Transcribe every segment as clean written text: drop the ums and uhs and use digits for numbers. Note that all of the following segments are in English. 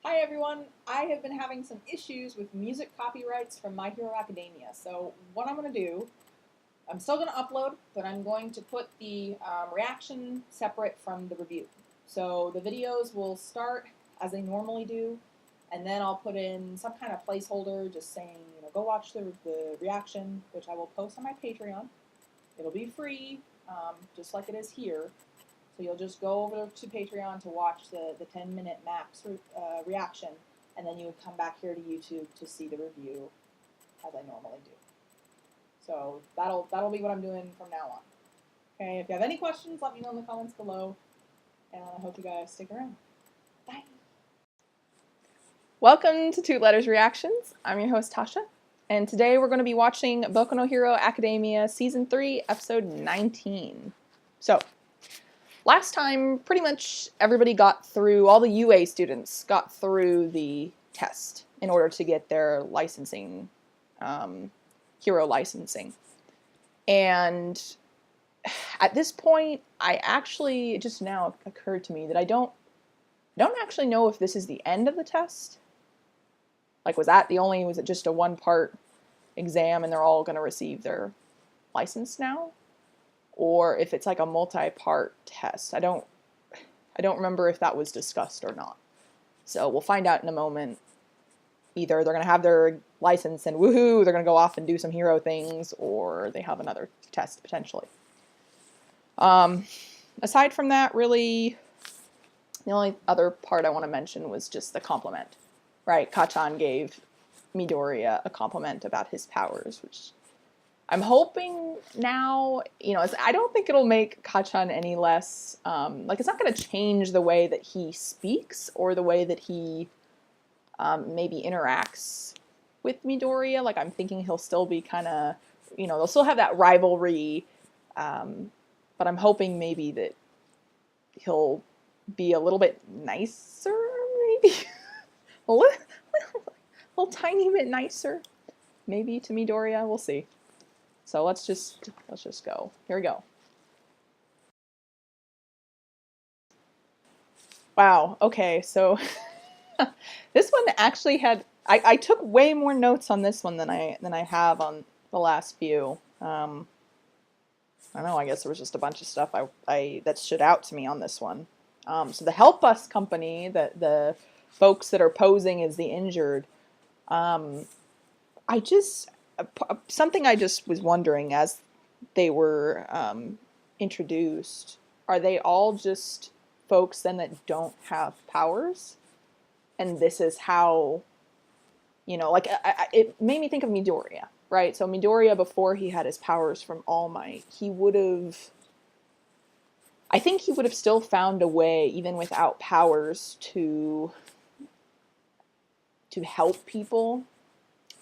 Hi everyone! I have been having some issues with music copyrights from My Hero Academia. So what I'm going to do, I'm still going to upload, but I'm going to put the reaction separate from the review. So the videos will start as they normally do, and then I'll put in some kind of placeholder just saying, go watch the reaction, which I will post on my Patreon. It'll be free, just like it is here. So you'll just go over to Patreon to watch the 10-minute max reaction, and then you would come back here to YouTube to see the review as I normally do. So that'll be what I'm doing from now on. Okay, if you have any questions, let me know in the comments below, and I hope you guys stick around. Bye! Welcome to Two Letters Reactions. I'm your host, Tasha, and today we're going to be watching Boku no Hero Academia Season 3, Episode 19. So, last time, pretty much everybody got through, all the UA students got through the test in order to get their licensing, hero licensing. And at this point, it just now occurred to me that I don't actually know if this is the end of the test. Like, was it just a one-part exam and they're all going to receive their license now? Or if it's like a multi-part test. I don't remember if that was discussed or not. So we'll find out in a moment. Either they're going to have their license and woohoo, they're going to go off and do some hero things, or they have another test potentially. Aside from that, really, the only other part I want to mention was just the compliment. Right, Kachan gave Midoriya a compliment about his powers, which I'm hoping now, I don't think it'll make Kachan any less, it's not going to change the way that he speaks or the way that he maybe interacts with Midoriya. Like, I'm thinking he'll still be kind of, they'll still have that rivalry, but I'm hoping maybe that he'll be a little bit nicer, maybe? a little tiny bit nicer, maybe, to Midoriya. We'll see. So let's just go. Here we go. Wow. Okay. So this one actually had. I took way more notes on this one than I have on the last few. I don't know. I guess there was just a bunch of stuff that stood out to me on this one. So the Help Us company, the folks that are posing as the injured. Something I just was wondering as they were introduced, are they all just folks then that don't have powers? And this is how, it made me think of Midoriya, right? So Midoriya, before he had his powers from All Might, I think he would have still found a way, even without powers, to help people,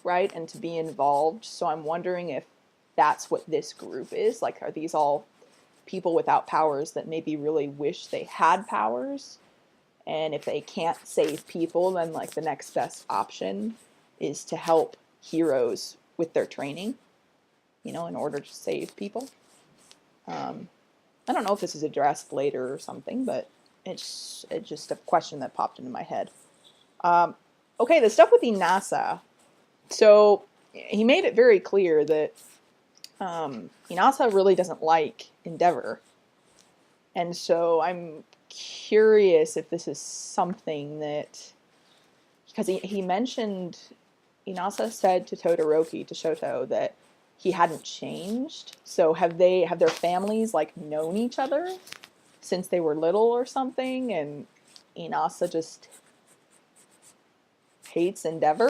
right, and to be involved. So I'm wondering if that's what this group is. Like, are these all people without powers that maybe really wish they had powers? And if they can't save people, then like the next best option is to help heroes with their training, in order to save people. I don't know if this is addressed later or something, but it's just a question that popped into my head. Okay, the stuff with Inasa. So he made it very clear that Inasa really doesn't like Endeavor. And so I'm curious if this is something that, because he mentioned, Inasa said to Todoroki, to Shoto, that he hadn't changed. So have their families like known each other since they were little or something, and Inasa just hates Endeavor?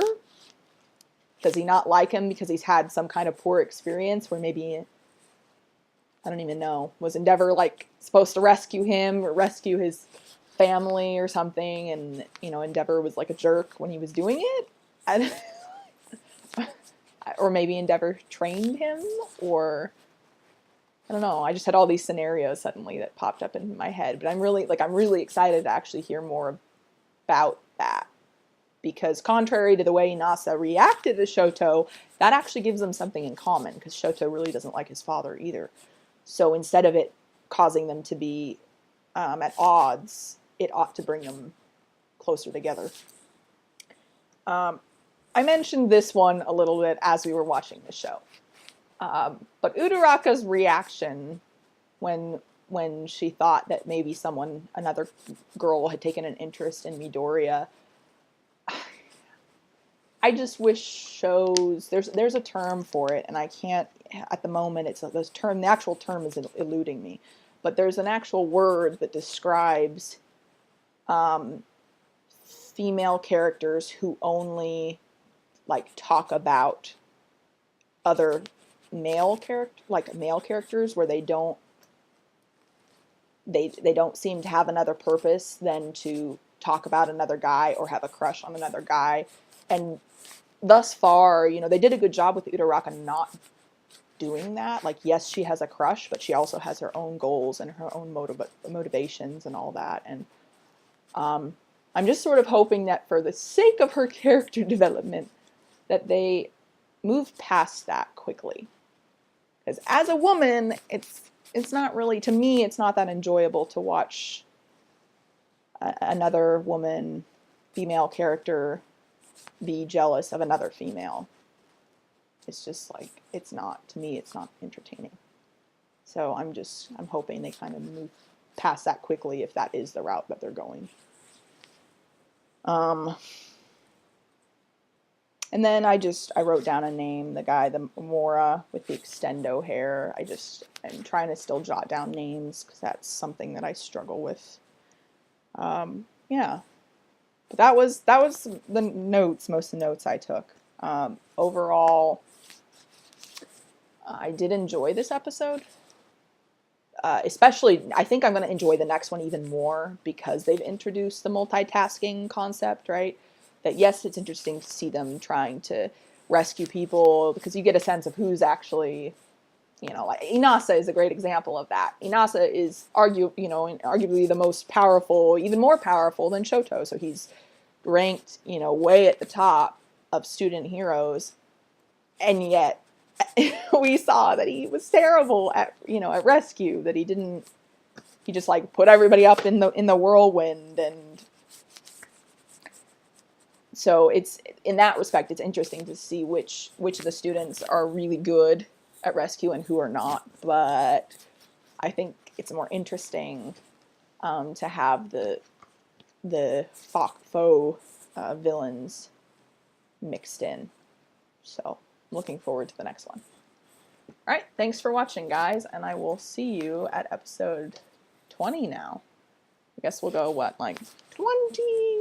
Does he not like him because he's had some kind of poor experience where maybe, I don't even know, was Endeavor like supposed to rescue him or rescue his family or something, and Endeavor was like a jerk when he was doing it? Or maybe Endeavor trained him, or I don't know. I just had all these scenarios suddenly that popped up in my head, but I'm really excited to actually hear more about that. Because contrary to the way Inasa reacted to Shoto, that actually gives them something in common, because Shoto really doesn't like his father either. So instead of it causing them to be at odds, it ought to bring them closer together. I mentioned this one a little bit as we were watching the show. But Uraraka's reaction when she thought that maybe another girl had taken an interest in Midoriya, I just wish shows, there's a term for it, and I can't, at the moment, the actual term is eluding me, but there's an actual word that describes female characters who only like talk about other male characters where they don't seem to have another purpose than to talk about another guy or have a crush on another guy. And thus far, they did a good job with Uraraka not doing that. Like, yes, she has a crush, but she also has her own goals and her own motivations and all that. And I'm just sort of hoping that for the sake of her character development, that they move past that quickly. Because as a woman, it's not really, to me, it's not that enjoyable to watch another woman, female character, be jealous of another female. It's just like, to me, it's not entertaining. So I'm hoping they kind of move past that quickly if that is the route that they're going. And then I wrote down a name, the guy, the Mora with the extendo hair. I'm trying to still jot down names because that's something that I struggle with. Yeah. But that was the notes, most of the notes I took. Overall, I did enjoy this episode. Especially, I think I'm going to enjoy the next one even more because they've introduced the multitasking concept, right? That yes, it's interesting to see them trying to rescue people because you get a sense of who's actually, like Inasa is a great example of that. Inasa is arguably the most powerful, even more powerful than Shoto. So he's ranked, way at the top of student heroes, and yet we saw that he was terrible at rescue. That he just like put everybody up in the whirlwind. And so it's, in that respect, it's interesting to see which of the students are really good at rescue and who are not. But I think it's more interesting to have the foe villains mixed in. So looking forward to the next one. All right, thanks for watching, guys, and I will see you at episode 20 now. I guess we'll go, 20?